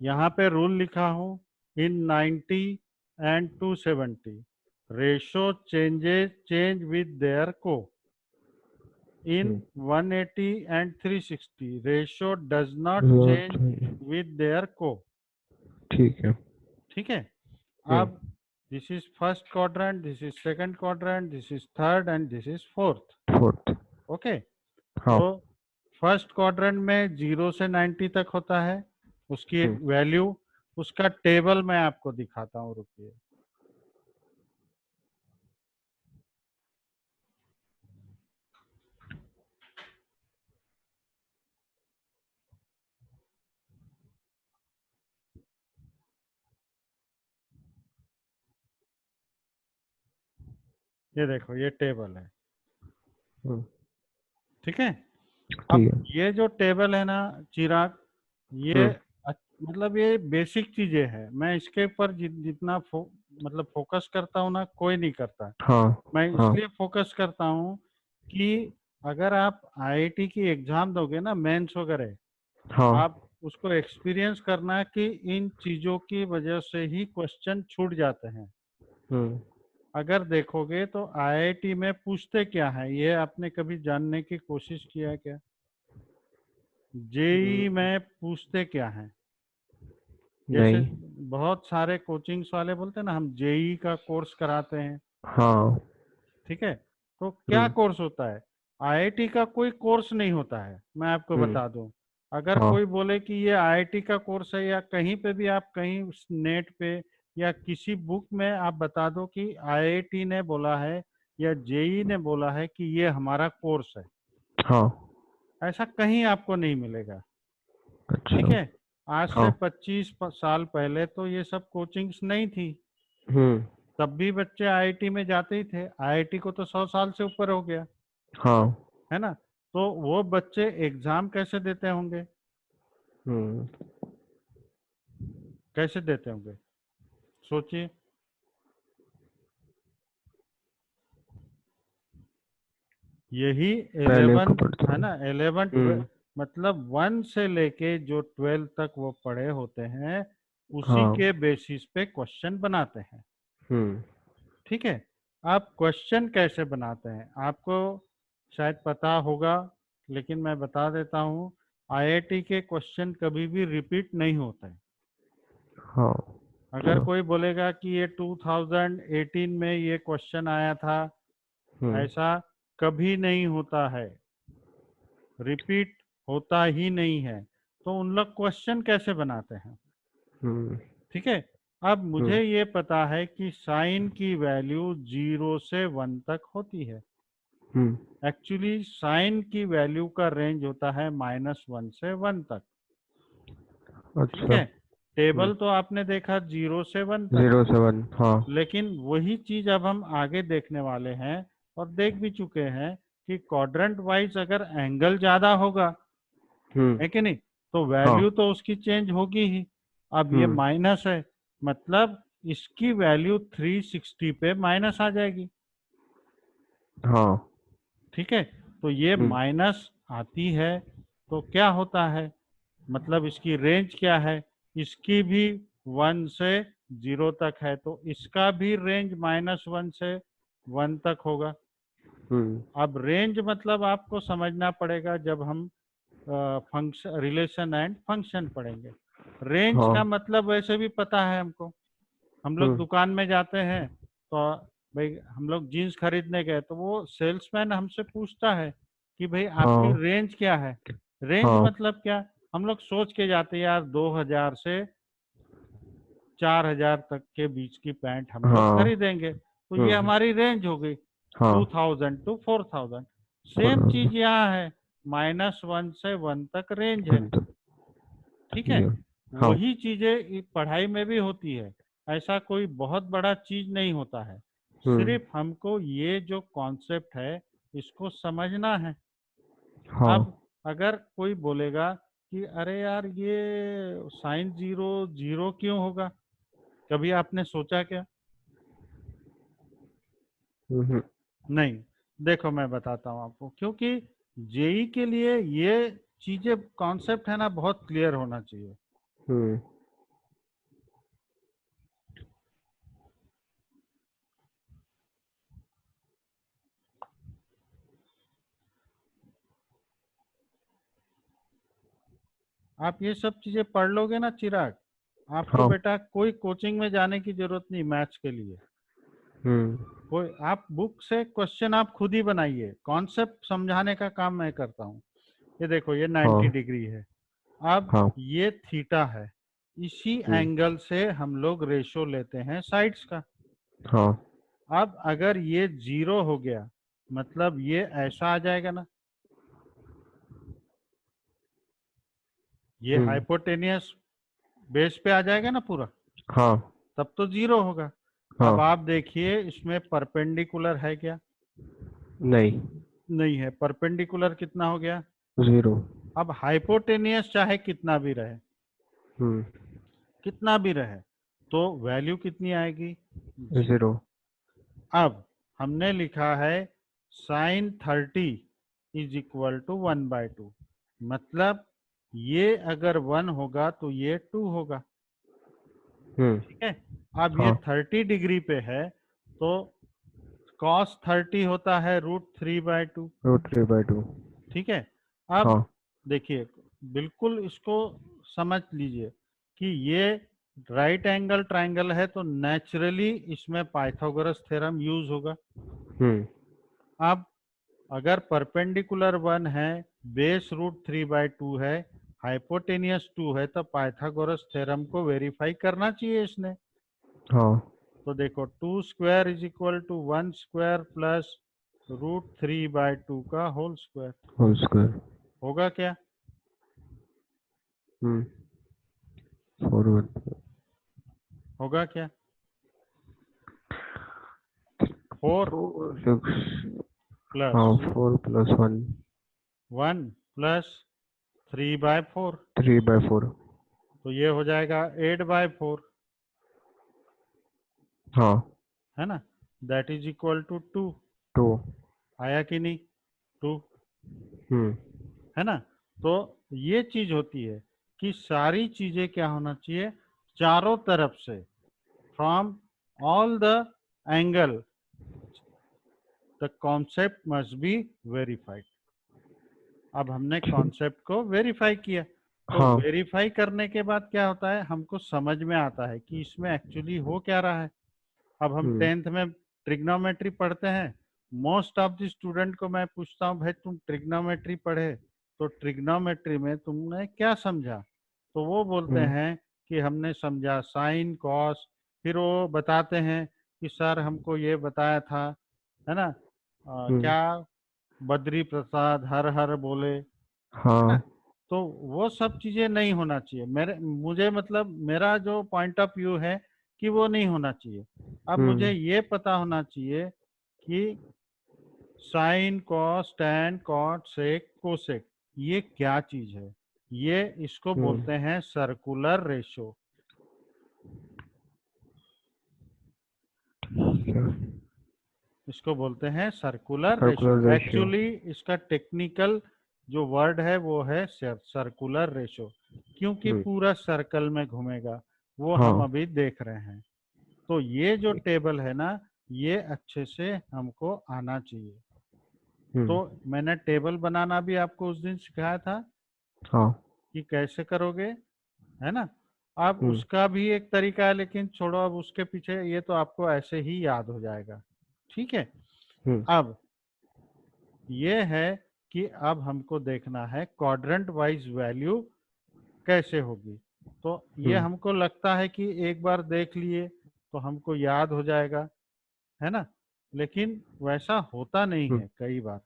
यहाँ पे रूल लिखा हूँ, इन 90 and 270 ratio change with their को, इन 180 and 360 ratio does not change with their को। ठीक है। ठीक है। अब this is first quadrant, this is second quadrant, this is third and this is fourth. Fourth. Okay. हाँ। तो फर्स्ट क्वाड्रेंट में 0 से 90 तक होता है, उसकी वैल्यू, उसका टेबल मैं आपको दिखाता हूँ, रुकिए। ये देखो, ये टेबल है। ठीक है। अब ठीक है। ये जो टेबल है ना चिराग, ये मतलब ये बेसिक चीजें हैं। मैं इसके ऊपर जितना मतलब फोकस करता हूँ ना, कोई नहीं करता। हाँ। मैं हाँ। इसलिए फोकस करता हूँ कि अगर आप आईआईटी की एग्जाम दोगे ना, मेंस वगैरह, हाँ। आप उसको एक्सपीरियंस करना कि इन चीजों की वजह से ही क्वेश्चन छूट जाते हैं। अगर देखोगे तो आईआईटी में पूछते क्या है, ये आपने कभी जानने की कोशिश किया है क्या? जेई में पूछते क्या है? जैसे नहीं। बहुत सारे कोचिंग्स वाले बोलते हैं ना, हम जेई का कोर्स कराते हैं। हाँ। ठीक है। तो क्या कोर्स होता है? आईआईटी का कोई कोर्स नहीं होता है, मैं आपको बता दूं। अगर हाँ। कोई बोले कि ये आईआईटी का कोर्स है, या कहीं पे भी आप कहीं नेट पे या किसी बुक में आप बता दो कि आईआईटी ने बोला है या जेई ने बोला है कि ये हमारा कोर्स है, हाँ। ऐसा कहीं आपको नहीं मिलेगा। ठीक अच्छा। है। आज से हाँ। 25 साल पहले तो ये सब कोचिंग्स नहीं थी, हम्म। तब भी बच्चे आईआईटी में जाते ही थे। आईआईटी को तो 100 साल से ऊपर हो गया, हाँ। है ना। तो वो बच्चे एग्जाम कैसे देते होंगे? हम्म। कैसे देते होंगे, सोचिए। यही पहले को 11, पढ़ते है हैं। ना, 11 12, मतलब 1 से लेके जो 12 तक वो पढ़े होते हैं, उसी हाँ। के बेसिस पे क्वेश्चन बनाते हैं। हम्म। ठीक है। आप क्वेश्चन कैसे बनाते हैं आपको शायद पता होगा, लेकिन मैं बता देता हूँ। आईआईटी के क्वेश्चन कभी भी रिपीट नहीं होते हैं। हाँ। अगर अच्छा। कोई बोलेगा कि ये 2018 में ये क्वेश्चन आया था, हम्म। ऐसा कभी नहीं होता है, रिपीट होता ही नहीं है। तो उन लोग क्वेश्चन कैसे बनाते हैं? हम्म। ठीक है। अब हम्म। मुझे ये पता है कि साइन की वैल्यू 0 से 1 तक होती है। हम्म। एक्चुअली साइन की वैल्यू का रेंज होता है -1 से 1 तक। ठीक अच्छा। है। टेबल तो आपने देखा 0 से 1 तक, 07। हाँ। लेकिन वही चीज अब हम आगे देखने वाले हैं और देख भी चुके हैं कि क्वाड्रेंट वाइज अगर एंगल ज्यादा होगा, हम्म। है कि नहीं, तो हाँ। वैल्यू तो उसकी चेंज होगी ही। अब ये हम्म। माइनस है, मतलब इसकी वैल्यू 360 पे माइनस आ जाएगी। हाँ। ठीक है। तो ये माइनस आती है, तो क्या होता है, मतलब इसकी रेंज क्या है? इसकी भी 1 से 0 तक है, तो इसका भी रेंज -1 से 1 तक होगा। हम्म। अब रेंज मतलब आपको समझना पड़ेगा जब हम फंक्शन, रिलेशन एंड फंक्शन पढ़ेंगे। रेंज हाँ। का मतलब वैसे भी पता है हमको। हम लोग दुकान में जाते हैं, तो भाई हम लोग जीन्स खरीदने गए, तो वो सेल्समैन हमसे पूछता है कि भाई आपकी हाँ। रेंज क्या है। रेंज हाँ। मतलब क्या? हम लोग सोच के जाते हैं यार 2000 से 4000 तक के बीच की पैंट हम लोग हाँ। खरीदेंगे, तो ये हमारी रेंज हो गई, हाँ। 2000 to 4000। सेम बराबर। चीज यहाँ है, -1 से 1 तक रेंज है। बंद। ठीक ठीक है। है। हाँ। वही चीजें पढ़ाई में भी होती है, ऐसा कोई बहुत बड़ा चीज नहीं होता है। हम्म। सिर्फ हमको ये जो कॉन्सेप्ट है, इसको समझना है। हाँ। अब अगर कोई बोलेगा कि अरे यार ये साइन 0 0 क्यों होगा, कभी आपने सोचा क्या? हम्म। नहीं। देखो मैं बताता हूँ आपको, क्योंकि जेई के लिए ये चीजें, कॉन्सेप्ट है ना, बहुत क्लियर होना चाहिए। हम्म। आप ये सब चीजें पढ़ लोगे ना चिराग, आपको हाँ। बेटा कोई कोचिंग में जाने की जरूरत नहीं मैथ्स के लिए। हम्म। कोई आप बुक से क्वेश्चन आप खुद ही बनाइए, कॉन्सेप्ट समझाने का काम मैं करता हूँ। ये देखो ये 90 हाँ। डिग्री है, अब हाँ। ये थीटा है, इसी हम्म। एंगल से हम लोग रेशो लेते हैं साइड्स का। हाँ। अब अगर ये 0 हो गया मतलब ये ऐसा आ जाएगा ना, ये हम्म। हाइपोटेनियस बेस पे आ जाएगा ना पूरा, हाँ। तब तो 0 होगा। अब हाँ। आप देखिए इसमें परपेंडिकुलर है क्या? नहीं। नहीं है। परपेंडिकुलर कितना हो गया? 0। अब हाइपोटेनियस चाहे कितना भी रहे, हम्म। कितना भी रहे, तो वैल्यू कितनी आएगी? 0। 0। अब हमने लिखा है साइन 30 इज इक्वल टू 1/2, मतलब ये अगर 1 होगा तो ये 2 होगा। हम्म। ठीक है। अब ये हाँ। 30 डिग्री पे है तो cos 30 होता है √3/2। √3/2। ठीक है। अब हाँ। देखिए बिल्कुल इसको समझ लीजिए कि ये राइट एंगल ट्राइंगल है तो नेचुरली इसमें पाइथागोरस थ्योरम यूज होगा। हम्म। अब अगर परपेंडिकुलर 1 है, बेस √3/2 है, हाइपोटेनियस 2 है, तो पाइथागोरस थ्योरम को वेरीफाई करना चाहिए इसने। हाँ। तो देखो 2² इज इक्वल टू 1² प्लस √3/2 का होल स्क्वायर होल स्क्वायर। होगा क्या? हम्म। 4 होगा क्या? 4 6। प्लस हाँ, 4 + 1। 1 प्लस 3/4, 3/4। तो ये हो जाएगा 8/4, हाँ। है ना? That is equal to 2। 2। आया कि नहीं? 2, हम्म। है ना? तो ये चीज होती है कि सारी चीजें क्या होना चाहिए, चारों तरफ से, from all the angle the concept must be verified. अब हमने ठीक। कॉन्सेप्ट को वेरीफाई किया, तो हाँ। वेरीफाई करने के बाद क्या होता है, हमको समझ में आता है कि इसमें एक्चुअली हो क्या रहा है। अब हम हम्म। 10th में ट्रिग्नोमेट्री पढ़ते हैं, मोस्ट ऑफ द स्टूडेंट को मैं पूछता हूँ भाई तुम ट्रिग्नोमेट्री पढ़े तो ट्रिग्नोमेट्री में तुमने क्या समझा? तो वो बोलते हम्म। हैं कि हमने समझा साइन कॉस, फिर वो बताते हैं कि सर हमको ये बताया था, है ना? हम्म। क्या बद्री प्रसाद हर हर बोले, है ना? हाँ। तो वो सब चीजें नहीं होना चाहिए, मेरे मुझे मतलब मेरा जो पॉइंट ऑफ व्यू है कि वो नहीं होना चाहिए। अब मुझे हम्म। ये पता होना चाहिए कि sine cos tan cot sec cosec ये क्या चीज है। ये इसको हम्म। बोलते हैं सर्कुलर रेशो। क्या? इसको बोलते हैं circular ratio. Circular ratio. Actually इसका टेक्निकल जो वर्ड है वो है सर्कुलर रेशो, क्योंकि हम्म। पूरा सर्कल में घूमेगा, वो हम हाँ। अभी देख रहे हैं। तो ये जो टेबल है ना, ये अच्छे से हमको आना चाहिए। तो हम्म। मैंने टेबल बनाना भी आपको उस दिन सिखाया था हाँ। कि कैसे करोगे, है ना? अब हम्म। उसका भी एक तरीका है, लेकिन छोड़ो अब उसके पीछे, ये तो आपको ऐसे ही याद हो जाएगा। ठीक है। हम्म। अब ये है कि अब हमको देखना है क्वाड्रेंट वाइज वैल्यू कैसे होगी। तो ये हम्म। हमको लगता है कि एक बार देख लिए तो हमको याद हो जाएगा, है ना? लेकिन वैसा होता नहीं हम्म। है कई बार,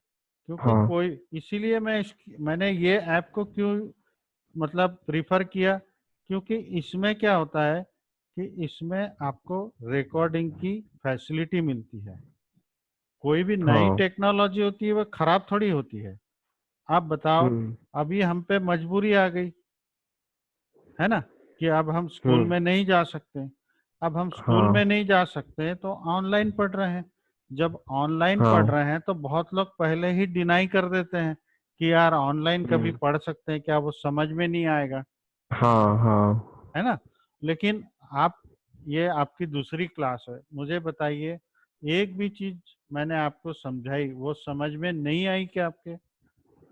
क्योंकि हाँ। कोई, इसीलिए मैंने ये ऐप को क्यों मतलब प्रीफर किया, क्योंकि इसमें क्या होता है कि इसमें आपको रिकॉर्डिंग की फैसिलिटी मिलती है। कोई भी नई हाँ। टेक्नोलॉजी होती है वो खराब थोड़ी होती है। आप बताओ, हम्म। अभी हम पे मजबूरी आ गई, है ना, कि अब हम स्कूल हम्म। में नहीं जा सकते। अब हम स्कूल हाँ। में नहीं जा सकते तो ऑनलाइन पढ़ रहे हैं। जब ऑनलाइन पढ़ हाँ। रहे हैं तो बहुत लोग पहले ही डिनाई कर देते हैं कि यार ऑनलाइन कभी हम्म। पढ़ सकते हैं क्या, वो समझ में नहीं आएगा, हाँ। हाँ। है ना? लेकिन आप, ये आपकी दूसरी क्लास है, मुझे बताइए एक भी चीज मैंने आपको समझाई वो समझ में नहीं आई क्या आपके?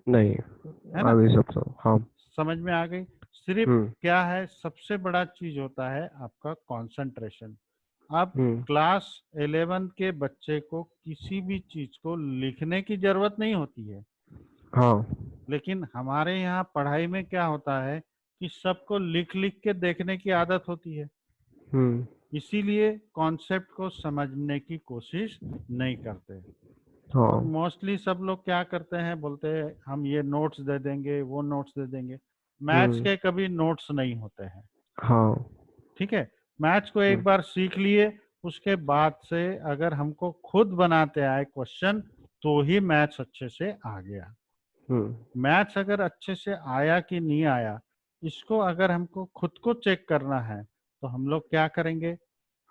नहीं। है ना? अभी सब तो हाँ। समझ में आ गई। सिर्फ हम्म क्या है, सबसे बड़ा चीज होता है आपका कंसंट्रेशन। अब हम्म क्लास 11 के बच्चे को किसी भी चीज को लिखने की जरूरत नहीं होती है, हाँ लेकिन हमारे यहाँ पढ़ाई में क्या होता है कि सबको लिख लिख के देखने की आदत होती है, हम्म इसीलिए कॉन्सेप्ट को समझने की कोशिश नहीं करते। हाँ और मोस्टली सब लोग क्या करते हैं, बोलते हैं हम ये नोट्स दे देंगे, वो नोट्स दे देंगे। मैथ्स हम्म के कभी नोट्स नहीं होते हैं, हाँ ठीक है। मैथ्स को एक हम्म बार सीख लिए, उसके बाद से अगर हमको खुद बनाते आए क्वेश्चन, तो ही मैथ्स अच्छे से आ गया। हम्म मैथ्स अगर अच्छे से आया कि नहीं आया, इसको अगर हमको खुद को चेक करना है, तो हम लोग क्या करेंगे,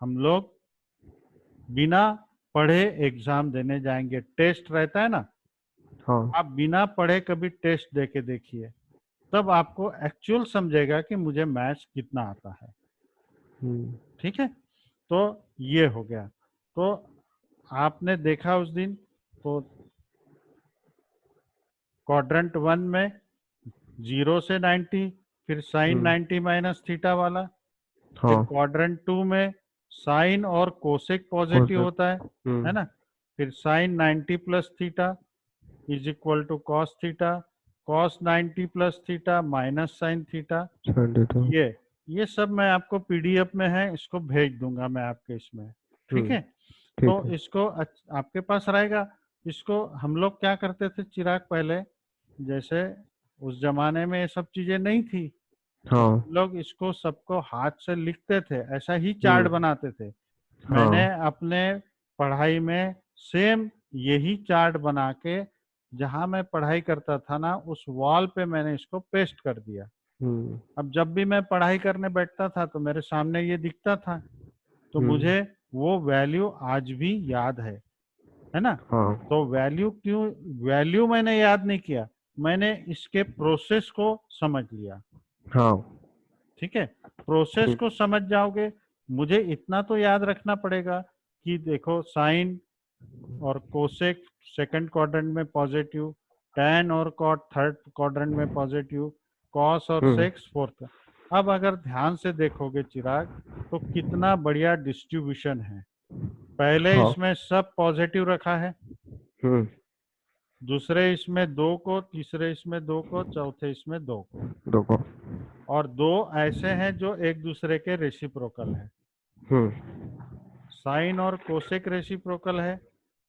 हम लोग बिना पढ़े एग्जाम देने जाएंगे। टेस्ट रहता है ना, हाँ आप बिना पढ़े कभी टेस्ट दे के देखिए, तब आपको एक्चुअल समझेगा कि मुझे मैथ्स कितना आता है। हम्म ठीक है, तो ये हो गया। तो आपने देखा उस दिन, तो क्वाड्रेंट 1 में 0 से 90, फिर साइन हम्म 90 माइनस थीटा वाला। फिर हाँ क्वाड्रेंट 2 में साइन और कोसेक कौन पॉजिटिव सा होता है ना। फिर sine 90 plus theta is equal to cos theta, cos 90 plus theta minus sine theta. संडे तो ये ये सब मैं आपको पीडीएफ में है, इसको भेज दूंगा मैं आपके इसमें। ठीक है, ठीक तो है इसको आपके पास रहेगा। इसको हम लोग क्या करते थे चिराग पहले, जैसे उस जमाने में ये सब चीजें नहीं थी, तो हाँ हम लोग इसको सबको हाथ से लिखते थे, ऐसा ही चार्ट हम्म बनाते थे। मैंने हाँ अपने पढ़ाई में सेम यही चार्ट बना के, जहाँ मैं पढ़ाई करता था ना, उस वॉल पे मैंने इसको पेस्ट कर दिया। हम्म अब जब भी मैं पढ़ाई करने बैठता था तो मेरे सामने ये दिखता था, तो हम्म मुझे वो वैल्यू आज भी याद है ना। हाँ तो वैल्यू क्यों, वैल्यू मैंने याद नहीं किया, मैंने इसके प्रोसेस को समझ लिया। हाँ ठीक है, प्रोसेस ठीक को समझ जाओगे। मुझे इतना तो याद रखना पड़ेगा कि देखो साइन और कोसेक सेकंड क्वाड्रेंट में पॉजिटिव, टैन और कॉट थर्ड क्वाड्रेंट में पॉजिटिव, कॉस और हम्म सेक्स फोर्थ। अब अगर ध्यान से देखोगे चिराग, तो कितना बढ़िया डिस्ट्रीब्यूशन है। पहले हाँ इसमें सब पॉजिटिव रखा है, हम्म दूसरे इसमें दो को, तीसरे इसमें दो को, चौथे इसमें दो को, देखो और दो ऐसे हैं जो एक दूसरे के रेसिप्रोकल है। हम्म साइन और कोसेक रेसिप्रोकल है,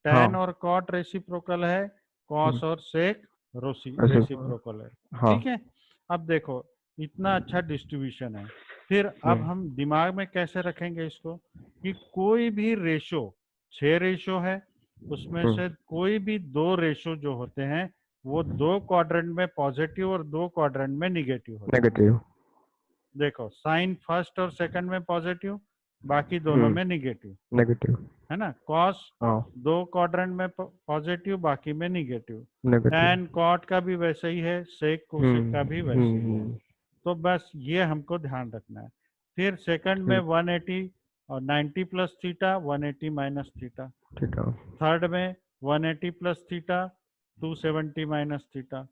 हाँ टैन और कॉट रेसिप्रोकल है, कॉस और सेक ऐसे रेसिप्रोकल है। हाँ ठीक है, अब देखो इतना अच्छा डिस्ट्रीब्यूशन है। फिर अब हम्म हम दिमाग में कैसे रखेंगे इसको, कि कोई भी रेशो, 6 रेशो है, उसमें हम्म से कोई भी 2 रेशो जो होते हैं, वो 2 क्वाड्रेंट में पॉजिटिव और 2 क्वाड्रेंट में निगेटिव होते हैं। नेगेटिव देखो साइन फर्स्ट और सेकंड में पॉजिटिव, बाकी दोनों में निगेटिव, नेगेटिव है ना। कॉस हाँ 2 क्वाड्रेंट में पॉजिटिव, बाकी में निगेटिव। नेगेटिव टैन कॉट का भी वैसे ही है, सेक कोसेक का भी वैसे ही है। तो बस ये हमको ध्यान रखना है। फिर सेकंड में ठीक 180 और 90 प्लस थीटा, 180 माइनस थीटा। ठीक है थर्ड में 180 plus theta, 270 minus theta.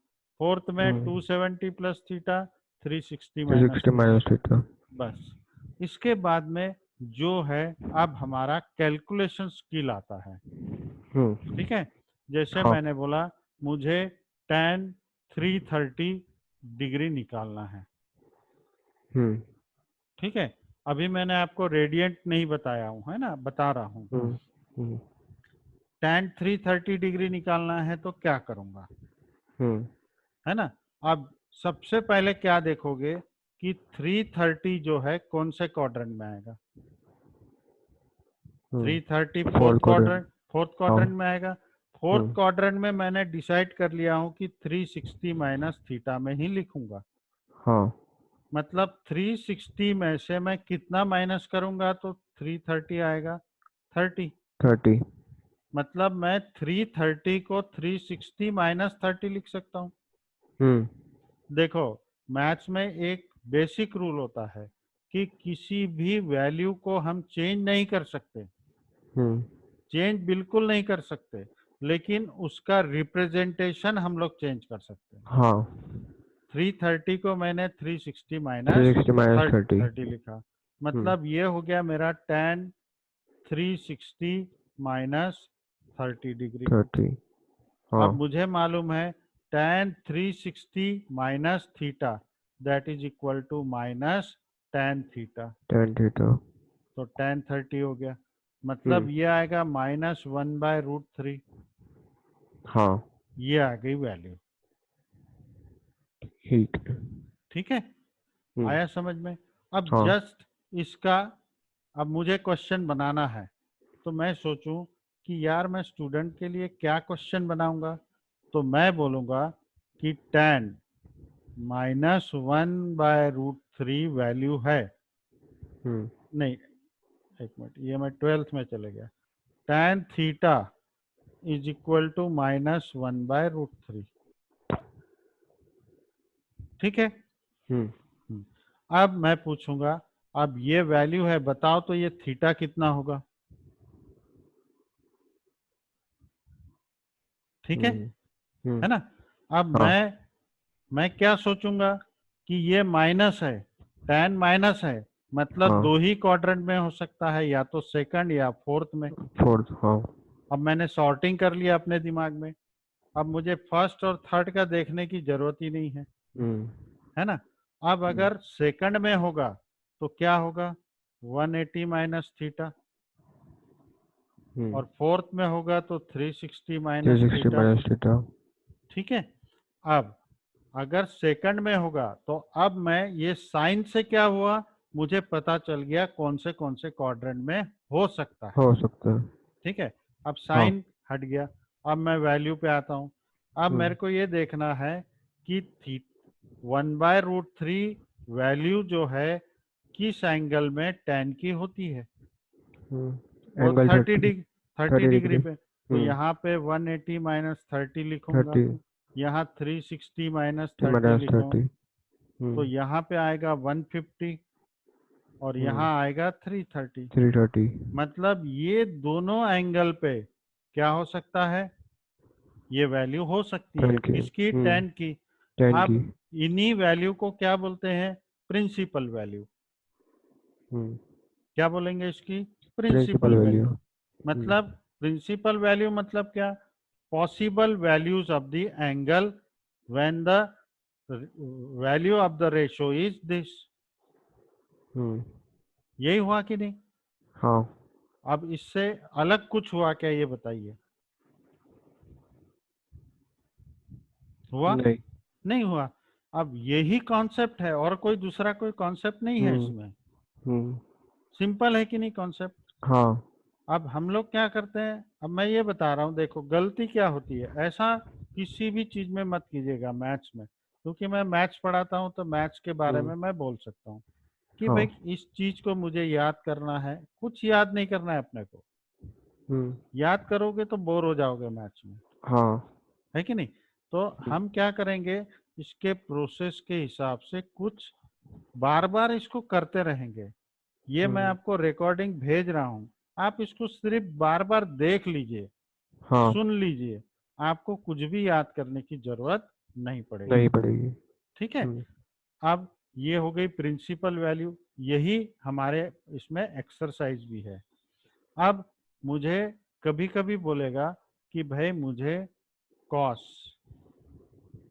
Fourth में 270 plus theta, 360 minus 360 theta. Minus theta बस इसके बाद में जो है, अब हमारा कैलकुलेशन स्किल आता है। हम्म ठीक है, जैसे हाँ मैंने बोला मुझे tan 330 डिग्री निकालना है। हम्म ठीक है, अभी मैंने आपको रेडियंट नहीं बताया हूँ, है ना, बता रहा हूँ। हम्म हम्म tan 330 डिग्री निकालना है तो क्या करूँगा, हम्म है ना। अब सबसे पहले क्या देखोगे कि 330 जो है कौन से क्वाड्रेंट में आएगा। 330 फोर्थ फॉल करें क्वाड्रेंट, फोर्थ हाँ क्वाड्रेंट में आएगा। फोर्थ हम्म क्वाड्रेंट में मैंने डिसाइड कर लिया हूँ कि 360 माइनस थीटा में ही लिखूंगा। हाँ मतलब 360 में से मैं कितना माइनस करूंगा तो 330 आएगा, 30। 30 मतलब मैं 330 को 360 माइनस 30 लिख सकता हूँ। हम्म देखो मैथ्स में एक बेसिक रूल होता है कि किसी भी वैल्यू को हम चेंज नहीं कर सकते, हम्म चेंज बिल्कुल नहीं कर सकते, लेकिन उसका रिप्रेजेंटेशन हम लोग चेंज कर सकते हैं। हाँ 330 को मैंने 360 माइनस 360 माइनस 30 30 लिखा, मतलब ये हो गया मेरा tan 360 माइनस 30 डिग्री। 30 अब हाँ मुझे मालूम है tan 360 minus theta that is equal to minus tan theta, tan theta तो tan 30 हो गया, मतलब ये आएगा -1/√3। हाँ ये आ गई वैल्यू। ठीक ठीक है, आया समझ में? अब हाँ जस्ट इसका, अब मुझे क्वेश्चन बनाना है, तो मैं सोचूं कि यार मैं स्टूडेंट के लिए क्या क्वेश्चन बनाऊंगा, तो मैं बोलूंगा कि tan -1/√3 वैल्यू है, नहीं एक मिनट, ये मैं 12th में चले गया, tan theta is equal to -1/√3। ठीक है, अब मैं पूछूंगा, अब ये वैल्यू है, बताओ तो ये थीटा कितना होगा? ठीक है ना? अब हाँ मैं क्या सोचूंगा कि ये माइनस है, tan माइनस है, मतलब हाँ दो ही क्वाड्रेंट में हो सकता है, या तो सेकंड या फोर्थ में। फोर्थ हाँ अब मैंने सॉर्टिंग कर लिया अपने दिमाग में, अब मुझे फर्स्ट और थर्ड का देखने की जरूरत ही नहीं है, है ना? अब अगर सेकंड में होगा तो क्या होगा, 180 माइनस थीटा, और फोर्थ में होगा तो 360 माइनस 360 थीटा। माइनस थीटा ठीक है, अब अगर सेकंड में होगा तो अब मैं ये साइन से क्या हुआ, मुझे पता चल गया कौन से क्वाड्रेंट में हो सकता है। हो सकता है ठीक है, अब हाँ साइन हट गया, अब मैं वैल्यू पे आता हूँ। अब मेरे को ये देखना है कि 1/√3 वैल्यू जो है किस एंगल में tan की होती है, वो एंगल 30 30 डिग्री डिग्री पे, तो यहाँ पे 180 माइनस 30 लिखूंगा, 30 यहाँ 360 माइनस 30 माइनस लिखूंगा, 30 तो यहाँ पे आएगा 150 और यहाँ आएगा 330। 330 मतलब ये दोनों एंगल पे क्या हो सकता है, ये वैल्यू हो सकती है 10 की किसकी, tan की। 10 की अब इन्हीं वैल्यू को क्या बोलते हैं, प्रिंसिपल वैल्यू। क्या बोलेंगे इसकी, प्रिंसिपल प्रिंसिपल वैल्यू वैल्यू। मतलब प्रिंसिपल वैल्यू मतलब क्या, possible values of the angle when the value of the ratio is this. यही हुआ कि नहीं? हाँ अब इससे अलग कुछ हुआ क्या, ये बताइए, हुआ? नहीं नहीं हुआ। अब यही कॉन्सेप्ट है, और कोई दूसरा कोई कॉन्सेप्ट नहीं है इसमें, सिंपल है कि नहीं कॉन्सेप्ट? हाँ अब हम लोग क्या करते हैं, अब मैं ये बता रहा हूँ, देखो गलती क्या होती है, ऐसा किसी भी चीज में मत कीजिएगा मैथ्स में, क्योंकि मैं मैथ्स पढ़ाता हूँ तो मैथ्स के बारे में मैं बोल सकता हूँ कि हाँ भाई इस चीज को मुझे याद करना है, कुछ याद नहीं करना है अपने को, याद करोगे तो बोर हो जाओगे मैथ्स में, हाँ है कि नहीं? तो हम क्या करेंगे, इसके प्रोसेस के हिसाब से कुछ बार बार इसको करते रहेंगे। ये मैं आपको रिकॉर्डिंग भेज रहा हूँ, आप इसको सिर्फ बार बार देख लीजिए, हाँ सुन लीजिए, आपको कुछ भी याद करने की जरूरत नहीं पड़ेगी। नहीं पड़ेगी ठीक है, अब ये हो गई प्रिंसिपल वैल्यू, यही हमारे इसमें एक्सरसाइज भी है। अब मुझे कभी कभी बोलेगा कि भाई मुझे कॉस,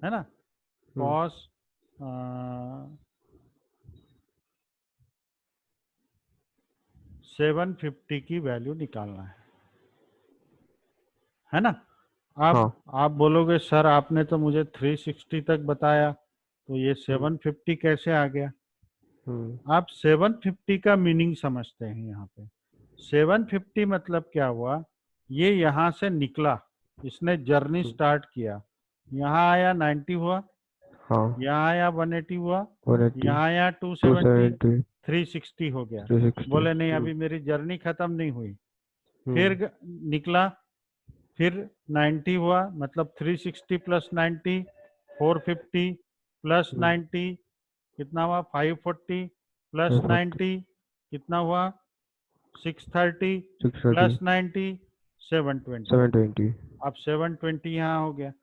है ना, कॉस 750 की वैल्यू निकालना है ना? अब हाँ आप बोलोगे सर आपने तो मुझे 360 तक बताया, तो ये 750 कैसे आ गया? आप 750 का मीनिंग समझते हैं यहाँ पे। 750 मतलब क्या हुआ, ये यहाँ से निकला, इसने जर्नी स्टार्ट किया, यहाँ आया 90 हुआ, हाँ यहाँ आया 180 हुआ, 180 यहाँ आया 270, 270 360 हो गया। 360 बोले नहीं अभी मेरी जर्नी खत्म नहीं हुई, फिर निकला, फिर 90 हुआ, मतलब 360 प्लस 90 450 प्लस 90 कितना हुआ, 540 प्लस 90 कितना हुआ, 630 630 प्लस 90 720। 720 अब 720 यहाँ हो गया।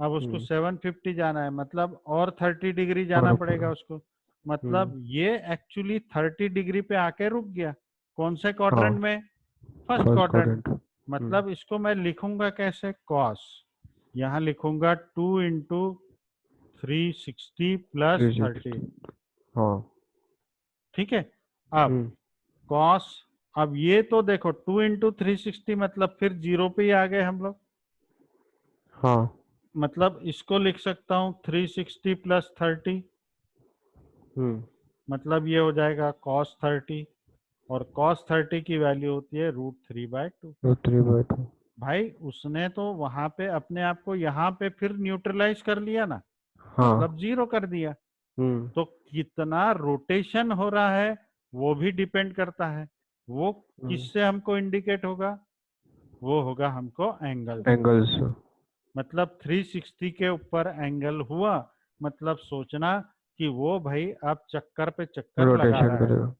अब उसको 750 जाना है, मतलब और 30 डिग्री जाना और पड़ेगा उसको। मतलब ये एक्चुअली 30 डिग्री पे आके रुक गया। कौन से हाँ, क्वाड्रेंट में? First first quadrant. क्वाड्रेंट। मतलब इसको मैं लिखूंगा कैसे? कॉस, यहाँ लिखूंगा 2 × 360 + 30। 360। हाँ। ठीक है। अब कॉस, अब ये तो देखो 2 × 360 मतलब फिर जीरो पे ही आ गए हम लोग। हाँ। मतलब इसको लिख सकता हूँ 360 + 30, मतलब ये हो जाएगा cos 30। और cos 30 की वैल्यू होती है √3/2। तो 3/2। भाई उसने तो वहां पे अपने आप को यहाँ पे फिर न्यूट्रलाइज कर लिया ना, मतलब हाँ। जीरो कर दिया। हम्म। तो कितना रोटेशन हो रहा है वो भी डिपेंड करता है। वो किससे हमको इंडिकेट होगा? वो होगा हमको एंगल से। एंगल्स। मतलब 360 के ऊपर एंगल हुआ, मतलब सोचना कि वो भाई अब चक्कर पे चक्कर लगा रोटेशन रहा है। करेगा।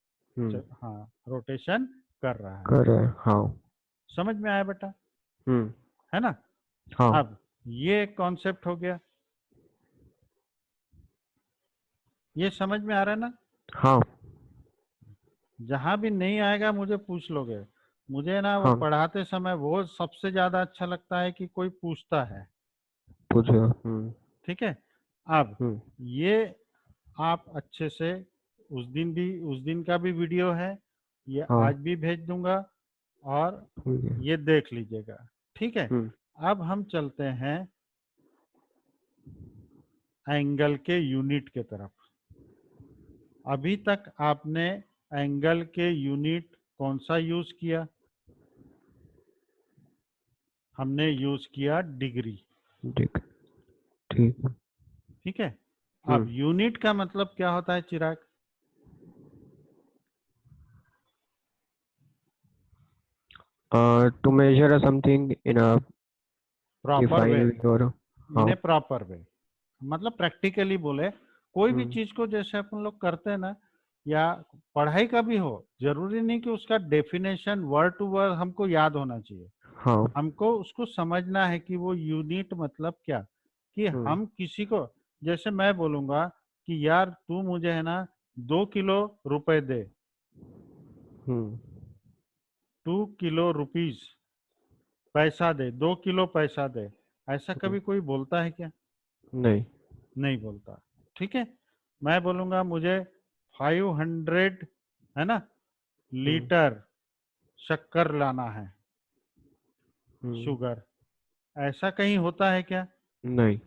हाँ, रोटेशन कर रहा है। करे। हाँ। समझ में आया बेटा? हम्म। है ना? हाँ। अब ये कॉन्सेप्ट हो गया, ये समझ में आ रहा है ना? हाँ। जहां भी नहीं आएगा मुझे पूछ लोगे। मुझे ना वो हाँ। पढ़ाते समय वो सबसे ज्यादा अच्छा लगता है कि कोई पूछता है। पूछेगा। ठीक है। अब हम्म। ये आप अच्छे से, उस दिन का भी वीडियो है, ये हाँ। आज भी भेज दूंगा, और ठीक है। ये देख लीजिएगा। ठीक है। हम्म। अब हम चलते हैं एंगल के यूनिट के तरफ। अभी तक आपने एंगल के यूनिट कौन सा यूज किया? हमने यूज किया डिग्री। ठीक। ठीक है। ठीक है। अब हम्म। यूनिट का मतलब क्या होता है चिराग? To measure something in a proper way, defined way or इन ए हाँ। प्रॉपर वे, मतलब प्रैक्टिकली बोले, कोई भी हम्म। चीज को जैसे अपन लोग करते हैं ना, या पढ़ाई का भी हो, जरूरी नहीं कि उसका डेफिनेशन वर्ड टू वर्ड हमको याद होना चाहिए। हाँ। हमको उसको समझना है कि वो यूनिट मतलब क्या। कि हम्म। हम किसी को, जैसे मैं बोलूंगा कि यार तू मुझे है ना 2 किलो रुपए दे, हम्म। 2 किलो रुपीज पैसा दे, 2 किलो पैसा दे, ऐसा हम्म। कभी कोई बोलता है क्या? नहीं। नहीं बोलता। ठीक है। मैं बोलूंगा मुझे 500, है ना, हम्म। लीटर शक्कर लाना है, हम्म। शुगर, ऐसा कहीं होता है क्या? नहीं।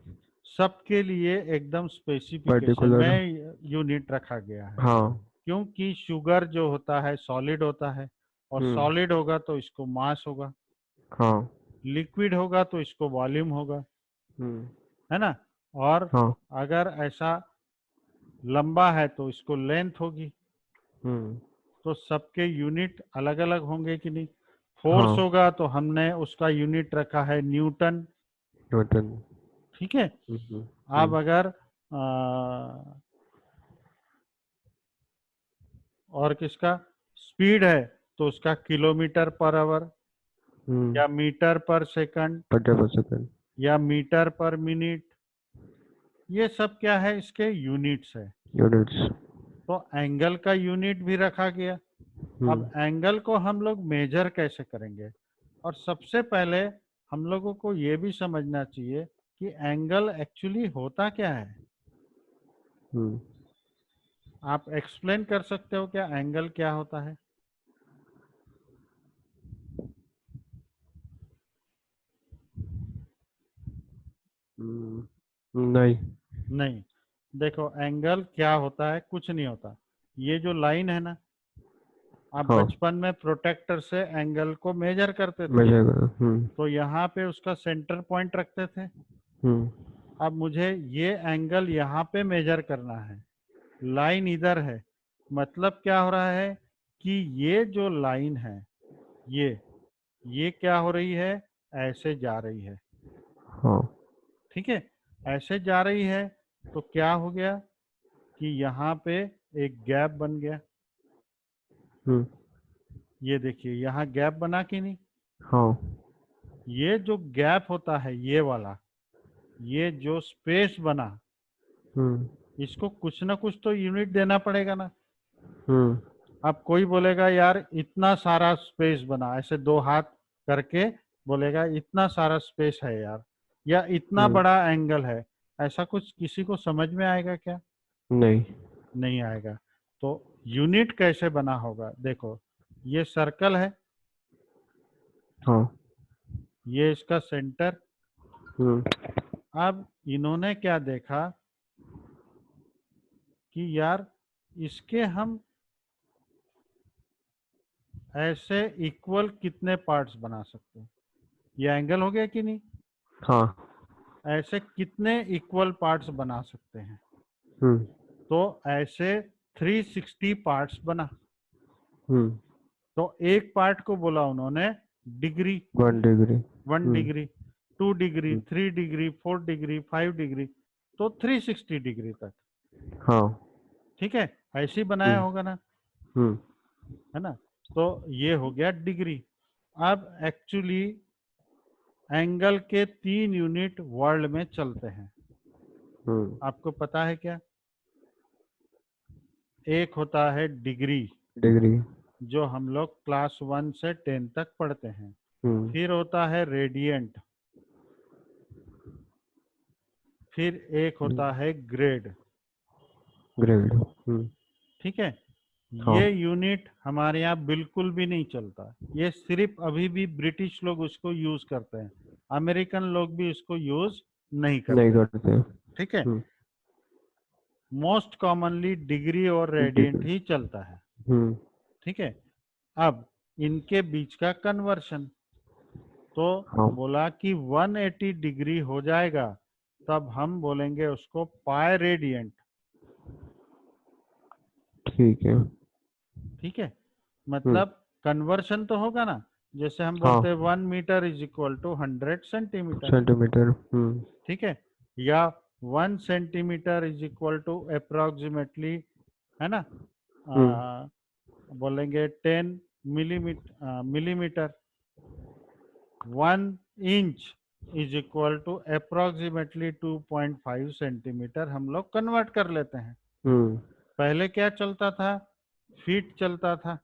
सबके लिए एकदम स्पेसिफिकेशन पर्टिकुलर। में यूनिट रखा गया है। हाँ। क्योंकि शुगर जो होता है सॉलिड होता है, और हम्म। सॉलिड होगा तो इसको मास होगा, हाँ। लिक्विड होगा तो इसको वॉल्यूम होगा, हम्म। है ना। और हाँ। अगर ऐसा लंबा है तो इसको लेंथ होगी। हम्म। तो सबके यूनिट अलग अलग होंगे कि नहीं? फोर्स हाँ। होगा तो हमने उसका यूनिट रखा है न्यूटन। न्यूटन। ठीक है। हम्म। अब हम्म। अगर और किसका स्पीड है तो उसका किलोमीटर पर आवर, हम्म। या मीटर पर सेकंड, पर सेकंड। या मीटर पर मिनट, ये सब क्या है? इसके यूनिट्स है। यूनिट्स। तो एंगल का यूनिट भी रखा गया। अब हम्म। एंगल को हम लोग मेजर कैसे करेंगे? और सबसे पहले हम लोगों को ये भी समझना चाहिए कि एंगल एक्चुअली होता क्या है। हम्म। आप एक्सप्लेन कर सकते हो क्या एंगल क्या होता है? नहीं। नहीं। देखो एंगल क्या होता है, कुछ नहीं होता। ये जो लाइन है ना, आप हाँ। बचपन में प्रोटेक्टर से एंगल को मेजर करते थे, मेजर करो। तो यहाँ पे उसका सेंटर पॉइंट रखते थे। हम्म। अब मुझे ये एंगल यहाँ पे मेजर करना है, लाइन इधर है, मतलब क्या हो रहा है कि ये जो लाइन है, ये क्या हो रही है? ऐसे जा रही है। हाँ। ठीक है। ऐसे जा रही है तो क्या हो गया कि यहाँ पे एक गैप बन गया। हम्म। ये देखिए यहाँ गैप बना कि नहीं? हाँ। ये जो गैप होता है ये वाला, ये जो स्पेस बना, इसको कुछ ना कुछ तो यूनिट देना पड़ेगा ना। अब कोई बोलेगा यार इतना सारा स्पेस बना, ऐसे दो हाथ करके बोलेगा इतना सारा स्पेस है यार, या इतना बड़ा एंगल है, ऐसा कुछ किसी को समझ में आएगा क्या? नहीं। नहीं आएगा। तो यूनिट कैसे बना होगा, देखो ये सर्कल है, हाँ। ये इसका सेंटर। अब इन्होंने क्या देखा कि यार इसके हम ऐसे इक्वल कितने पार्ट्स बना सकते हैं, ये एंगल हो गया कि नहीं, हाँ। ऐसे कितने इक्वल पार्ट्स बना सकते हैं। हम्म। तो ऐसे 360 पार्ट्स बना। हम्म। तो एक पार्ट को बोला उन्होंने degree, 1 degree. 1 degree, 2 degree, 3 degree, 4 degree, 5 degree, तो 360 डिग्री तक। हाँ। ठीक है, ऐसे ही बनाया होगा ना, हम्म। है ना। तो ये हो गया डिग्री। अब एक्चुअली एंगल के 3 यूनिट वर्ल्ड में चलते हैं, आपको पता है क्या? एक होता है डिग्री, डिग्री। जो हम लोग क्लास 1 से 10 तक पढ़ते हैं। फिर होता है रेडियंट, फिर एक होता है ग्रेड। ग्रेड। ठीक है, हाँ। ये यूनिट हमारे यहाँ बिल्कुल भी नहीं चलता, ये सिर्फ अभी भी ब्रिटिश लोग उसको यूज करते हैं, अमेरिकन लोग भी उसको यूज नहीं नहीं करते। करते। ठीक है, मोस्ट कॉमनली डिग्री और रेडियंट डिग्री। ही चलता है। ठीक है, अब इनके बीच का कन्वर्शन, तो हाँ। बोला कि 180 डिग्री हो जाएगा, तब हम बोलेंगे उसको पाई रेडियंट। ठीक है। ठीक है, मतलब कन्वर्शन तो होगा ना, जैसे हम हाँ। बोलते हैं 1 metre is equal to 100 centimetre. Centimetre. ठीक है, या 1 centimetre is equal to approximately, है ना, बोलेंगे 10 millimetre. 1 inch is equal to approximately 2.5 centimetre हम लोग कन्वर्ट कर लेते हैं। पहले क्या चलता था, फीट चलता था।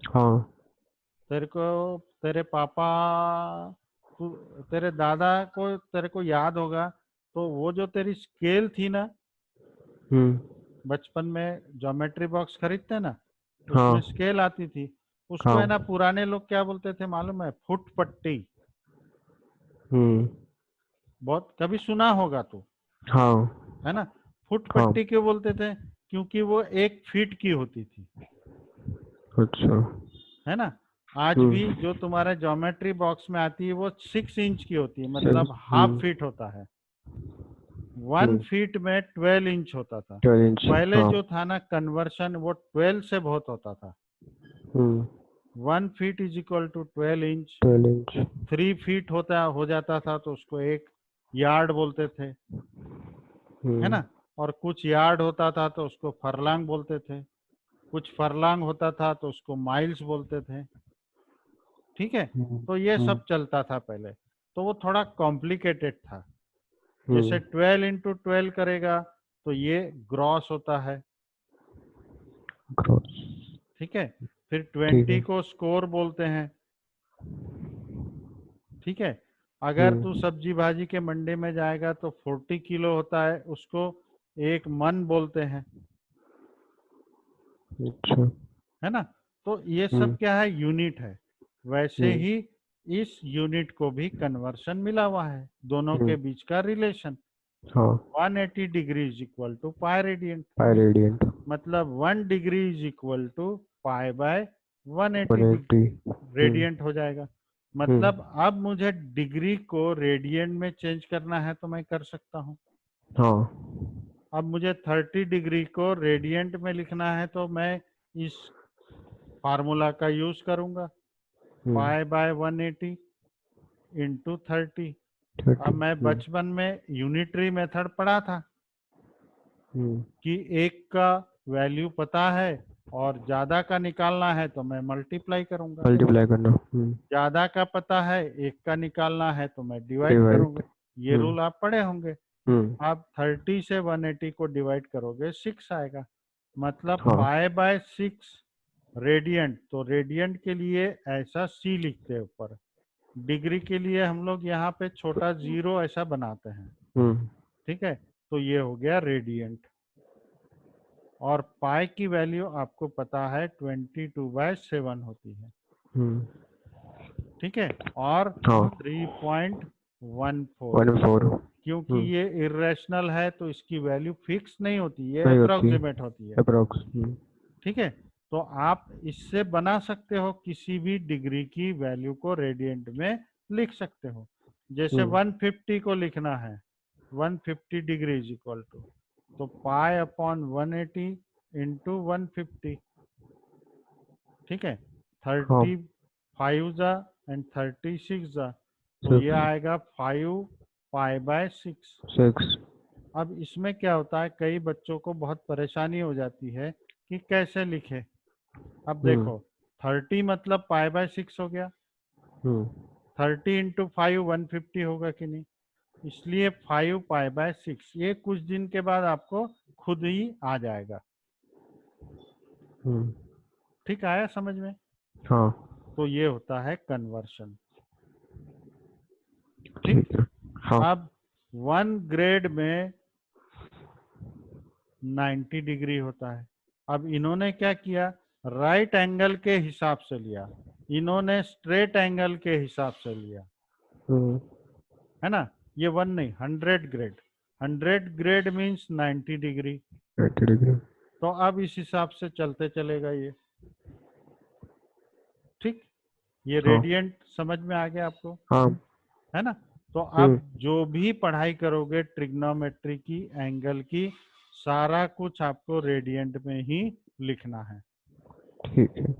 हाँ। तेरे को, तेरे पापा, तू, तेरे दादा को, तेरे को याद होगा, तो वो जो तेरी स्केल थी ना, बचपन में ज्योमेट्री बॉक्स खरीदते ना, उसमें हाँ। स्केल आती थी, उसको है ना हाँ। पुराने लोग क्या बोलते थे मालूम है, फुट पट्टी। बहुत कभी सुना होगा तू, हाँ। है ना। फुट हाँ। पट्टी क्यों बोलते थे, क्योंकि वो 1 फीट की होती थी, अच्छा। है ना। आज भी जो तुम्हारे ज्योमेट्री बॉक्स में आती है वो 6 इंच की होती है, मतलब हाफ फीट होता है। 1 फीट में 12 इंच होता था। 12 इंच। पहले हाँ। जो था ना कन्वर्शन, वो 12 से बहुत होता था। 1 feet is equal to 12 inch. 12 inch. 3 feet होता हो जाता था तो उसको 1 यार्ड बोलते थे, है ना। और कुछ यार्ड होता था तो उसको फरलांग बोलते थे, कुछ फरलांग होता था तो उसको माइल्स बोलते थे। ठीक है, तो ये सब चलता था पहले, तो वो थोड़ा कॉम्प्लिकेटेड था। जैसे 12 इंटू 12 करेगा तो ये ग्रॉस होता है। क्रॉस। ठीक है, फिर ठीक 20 है। को स्कोर बोलते हैं। ठीक है, अगर तू सब्जी भाजी के मंडी में जाएगा तो 40 किलो होता है, उसको 1 मन बोलते हैं, अच्छा। है ना। तो ये सब क्या है, यूनिट है। वैसे ही इस यूनिट को भी कन्वर्शन मिला हुआ है, दोनों के बीच का रिलेशन। हाँ। 180 degree is equal to pi radiant, pi radiant. मतलब 1 degree is equal to pi by 180 180। Radiant हो जाएगा। मतलब अब मुझे डिग्री को रेडियंट में चेंज करना है तो मैं कर सकता हूँ। हाँ। अब मुझे 30 डिग्री को रेडियंट में लिखना है तो मैं इस फार्मूला का यूज करूंगा, पाई बाय 180 इंटू 30। अब 30। मैं बचपन में यूनिटरी मेथड पढ़ा था कि एक का वैल्यू पता है और ज्यादा का निकालना है तो मैं मल्टीप्लाई करूंगा, मल्टीप्लाई करना। ज्यादा का पता है, एक का निकालना है तो मैं डिवाइड डिवाइड। करूंगा। ये रूल आप पढ़े होंगे। हम्म। आप 30 से 180 को डिवाइड करोगे 6 आएगा, मतलब हाँ। Pi by 6 radiant. तो रेडियंट के लिए ऐसा सी लिखते हैं ऊपर, डिग्री के लिए हम लोग यहाँ पे छोटा जीरो ऐसा बनाते हैं। हम्म। ठीक है, तो ये हो गया रेडियंट। और पाई की वैल्यू आपको पता है 22/7 होती है। हम्म। ठीक है, और हाँ। 3.14, 1 4। क्योंकि ये इरेशनल है तो इसकी वैल्यू फिक्स नहीं होती, ये नहीं होती, अप्रोक्सीमेट होती है। अप्रोक्स। ठीक है, तो आप इससे बना सकते हो किसी भी डिग्री की वैल्यू को रेडियंट में लिख सकते हो। जैसे 150 को लिखना है, 150 डिग्री इज इक्वल टू, तो पाई अपॉन 180 इंटू 150। ठीक है, हाँ। 35 जा एंड 36 जा, तो ये 6 आएगा 5 पाई बाय 6। 6। अब इसमें क्या होता है, कई बच्चों को बहुत परेशानी हो जाती है कि कैसे लिखे। अब देखो 30 मतलब पाई बाय 6 हो गया, 30 इंटू 5 150 होगा कि नहीं, इसलिए 5 पाई बाय 6। ये कुछ दिन के बाद आपको खुद ही आ जाएगा। ठीक आया समझ में? हाँ। तो ये होता है कन्वर्शन। ठीक, ठीक है। हाँ। अब 1 ग्रेड में 90 डिग्री होता है। अब इन्होंने क्या किया, राइट एंगल के हिसाब से लिया, इन्होंने स्ट्रेट एंगल के हिसाब से लिया, है ना। ये 1 नहीं, 100 grade, 100 grade means 90 degree. 90 degree. तो अब इस हिसाब से चलते चलेगा ये। ठीक, ये हाँ। रेडियंट समझ में आ गया आपको, हाँ। है ना। तो अब जो भी पढ़ाई करोगे ट्रिग्नोमेट्री की, एंगल की, सारा कुछ आपको रेडियंट में ही लिखना है। ठीक है।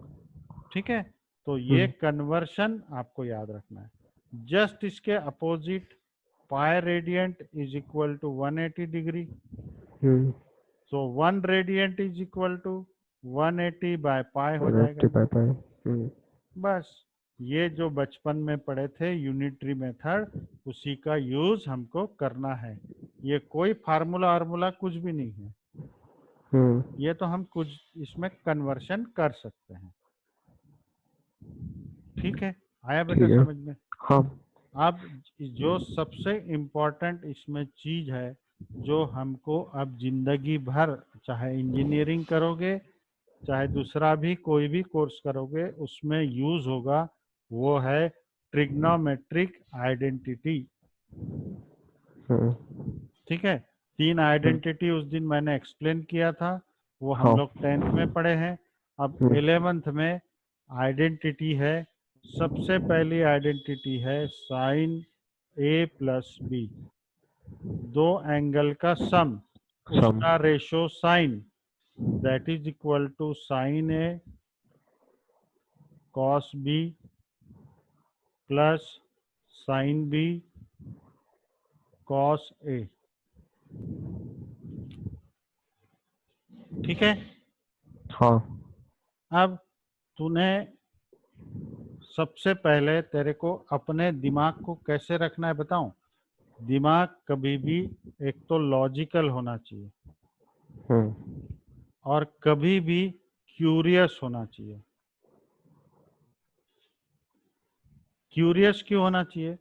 ठीक है, तो ये कन्वर्शन आपको याद रखना है। जस्ट इसके अपोजिट, pi radiant is equal to 180 degree, so 1 radiant is equal to 180 by pi हो जाएगा। 180 बाय पाई। बस, ये जो बचपन में पढ़े थे यूनिटरी मेथड, उसी का यूज हमको करना है। ये कोई फार्मूला वार्मूला कुछ भी नहीं है, ये तो हम कुछ इसमें कन्वर्शन कर सकते हैं। ठीक है, आया बेटा ठीक है। समझ में? हाँ। अब जो सबसे इम्पोर्टेंट इसमें चीज है, जो हमको अब जिंदगी भर, चाहे इंजीनियरिंग करोगे चाहे दूसरा भी कोई भी कोर्स करोगे, उसमें यूज होगा, वो है ट्रिग्नोमेट्रिक आइडेंटिटी। ठीक है, 3 आइडेंटिटी उस दिन मैंने एक्सप्लेन किया था, वो हम हाँ। लोग 10th में पढ़े हैं। अब 11th में आइडेंटिटी है, सबसे पहली आइडेंटिटी है साइन ए प्लस बी, दो एंगल का सम, सम। उसका ratio sine, that is equal to sine A cos B plus sine B cos A. ठीक है, हाँ। अब तूने सबसे पहले, तेरे को अपने दिमाग को कैसे रखना है बताऊं। दिमाग कभी भी एक तो लॉजिकल होना चाहिए, और कभी भी क्यूरियस होना चाहिए। क्यूरियस क्यों होना चाहिए,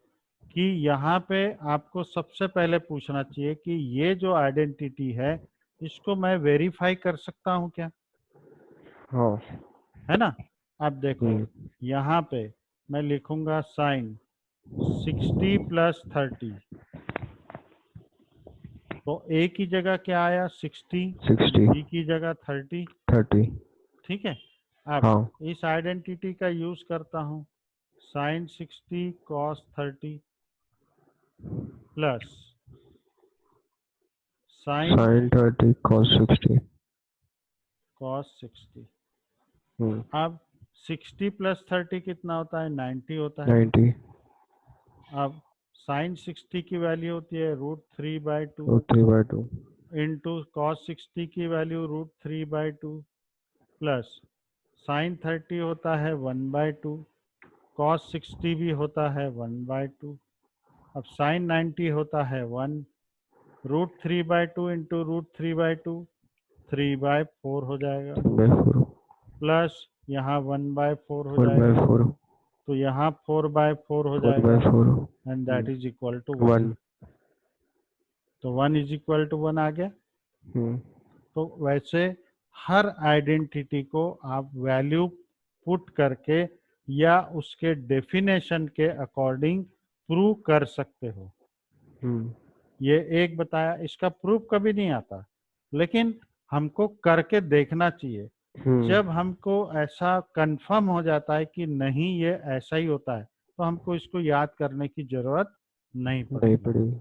कि यहाँ पे आपको सबसे पहले पूछना चाहिए कि ये जो आइडेंटिटी है, इसको मैं वेरीफाई कर सकता हूँ क्या, हाँ। है ना। अब देखो, यहाँ पे मैं लिखूंगा साइन 60 प्लस 30, तो ए की जगह क्या आया 60, 60 बी की जगह 30। 30। ठीक है, अब हाँ। इस आइडेंटिटी का यूज करता हूँ, sine 60 cos 30 plus sine sine 30 cos 60। Cos 60। हम्म। अब 60 प्लस 30 कितना होता है, 90 होता है। 90। अब साइन 60 की वैल्यू होती है √3/2, तो 3/2। इंटू कॉस 60 की वैल्यू √3/2, प्लस साइन 30 होता है 1/2, कॉस 60 भी होता है 1/2। अब साइन 90 होता है 1, √3/2 इंटू √3/2 3/4 हो जाएगा, 3/4 प्लस यहाँ 1/4 हो जाएगा, 1/4 तो यहाँ 4/4 हो जाएगा, 4/4 and that is equal to 1। 1 तो 1 इज इक्वल टू 1 आ गया। तो वैसे हर आइडेंटिटी को आप वैल्यू पुट करके या उसके डेफिनेशन के अकॉर्डिंग प्रूव कर सकते हो। ये एक बताया, इसका प्रूफ कभी नहीं आता, लेकिन हमको करके देखना चाहिए। जब हमको ऐसा कंफर्म हो जाता है कि नहीं ये ऐसा ही होता है, तो हमको इसको याद करने की जरूरत नहीं नहीं पड़ेगी। पड़ेगी।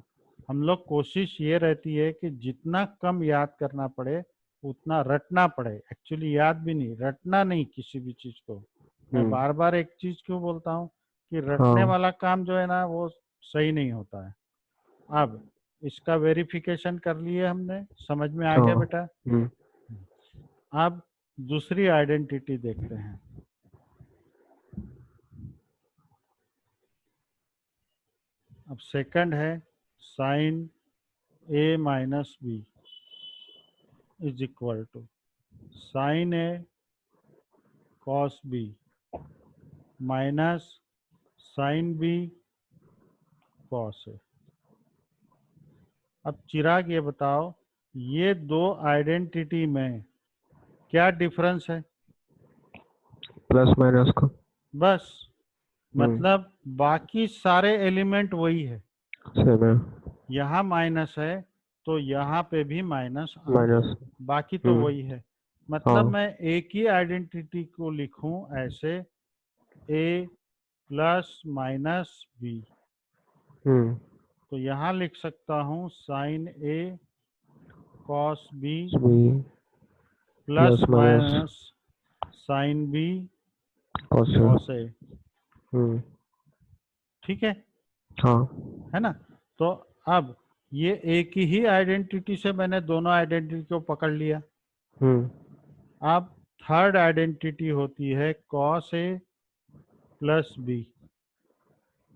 हम लोग कोशिश ये रहती है कि जितना कम याद करना पड़े उतना रटना पड़े। एक्चुअली याद भी नहीं, रटना नहीं किसी भी चीज को। मैं बार बार एक चीज क्यों बोलता हूँ कि रटने हाँ वाला काम जो है ना वो सही नहीं होता है। अब इसका वेरिफिकेशन कर लिए हमने, समझ में आ गया हाँ बेटा। अब दूसरी आइडेंटिटी देखते हैं। अब सेकंड है sine a minus B is equal to sine a cos b minus sine b cos a। अब चिराग ये बताओ, ये दो आइडेंटिटी में क्या डिफरेंस है? प्लस माइनस का। बस, मतलब बाकी सारे एलिमेंट वही है। सेम है। यहाँ माइनस है तो यहाँ पे भी माइनस आ माइनस। जाएगा, बाकी तो वही है। मतलब मैं एक ही आइडेंटिटी को लिखूं ऐसे, a प्लस माइनस b, तो यहाँ लिख सकता हूँ sine a cos b plus minus sine b cos a। ठीक है, हाँ है ना? तो अब ये एक ही आइडेंटिटी से मैंने दोनों आइडेंटिटी को पकड़ लिया। अब थर्ड आइडेंटिटी होती है cos a plus b,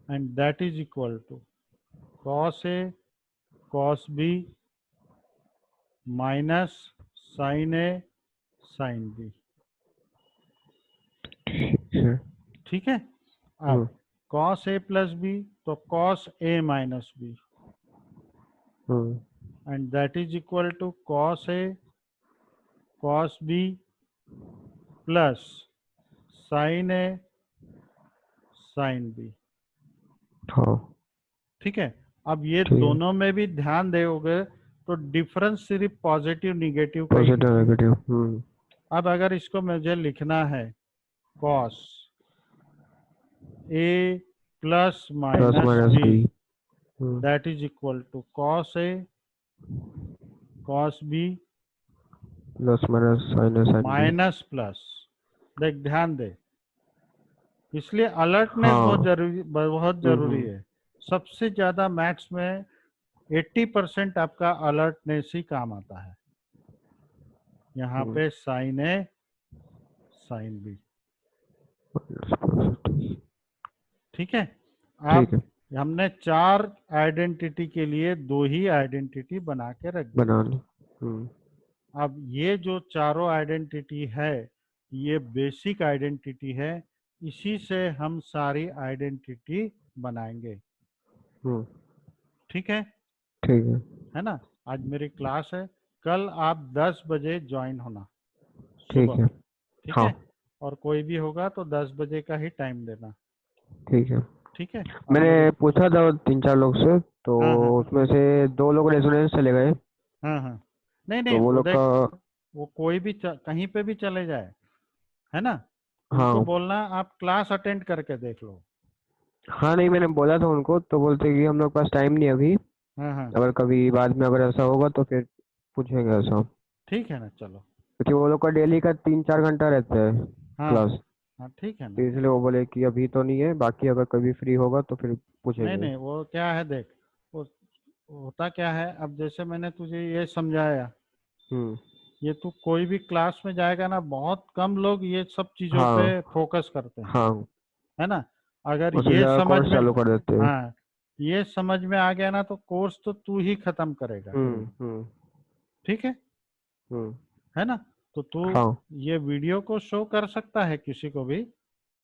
and that is equal to cos a cos b minus sine a sine b। ठीक है, अब कॉस a प्लस b तो cos a minus b, and that is equal to cos a cos b plus sine a sine b। हाँ ठीक है, अब ये ठीक है। दोनों में भी ध्यान दोगे तो डिफरेंस सिर्फ पॉजिटिव निगेटिव का ही पॉजिटिव है। नेगेटिव। अब अगर इसको मुझे लिखना है cos a plus plus minus minus b, B. That is equal to cos a cos b plus minus sine sine B. Minus plus. देख ध्यान दे, इसलिए अलर्टनेस हाँ बहुत जरूरी है। सबसे ज्यादा मैथ्स में 80% आपका अलर्टनेस ही काम आता है। यहाँ पे साइन ए साइन बी। ठीक है, ठीक है, आप हमने 4 आइडेंटिटी के लिए 2 ही आइडेंटिटी बना के रख दी। बना ली। अब ये जो चारों आइडेंटिटी है ये बेसिक आइडेंटिटी है, इसी से हम सारी आइडेंटिटी बनाएंगे। ठीक है ना? आज मेरी क्लास है, कल आप 10 बजे ज्वाइन होना ठीक सुबह। है। ठीक हाँ है, और कोई भी होगा तो 10 बजे का ही टाइम देना। ठीक है। ठीक है, और मैंने मेरी पूछा था 3-4 लोग से, तो हाँ हाँ उसमें से 2 लोग रेजोनेंस चले गए। हाँ हाँ, नहीं तो नहीं वो वो लोग का। देख, वो कोई भी कहीं पे भी चले जाए, है ना? उनको हाँ बोलना आप क्लास अटेंड करके देख लो। हाँ, नहीं मैंने बोला था उनको, तो बोलते कि हम लोग पास टाइम नहीं है अभी, हाँ हाँ, अगर कभी बाद में अगर ऐसा होगा तो फिर पूछेंगे ऐसा। ठीक है ना, चलो। क्योंकि वो लोग का डेली का 3-4 घंटा रहता है हाँ क्लास। हाँ हाँ, ठीक है तो ना। इसलिए वो बोले कि अभी तो नहीं है, बाकी अगर कभी फ्री होगा तो फिर नहीं पूछेंगे। नहीं, वो क्या है देख, वो होता क्या है, अब जैसे मैंने तुझे ये समझाया, हम्म। ये तू कोई भी क्लास में जाएगा ना, बहुत कम लोग ये सब चीज़ों पे हाँ फोकस करते हैं, हाँ, है ना? अगर उससे ये ज़्यादा समझ कोर्स में, चालू कर देते हैं। हाँ, ये समझ में आ गया ना, तो कोर्स तो तू ही खत्म करेगा। हम्म। ठीक हम्म। है ना? तो तू हाँ। ये वीडियो को शो कर सकता है किसी को भी,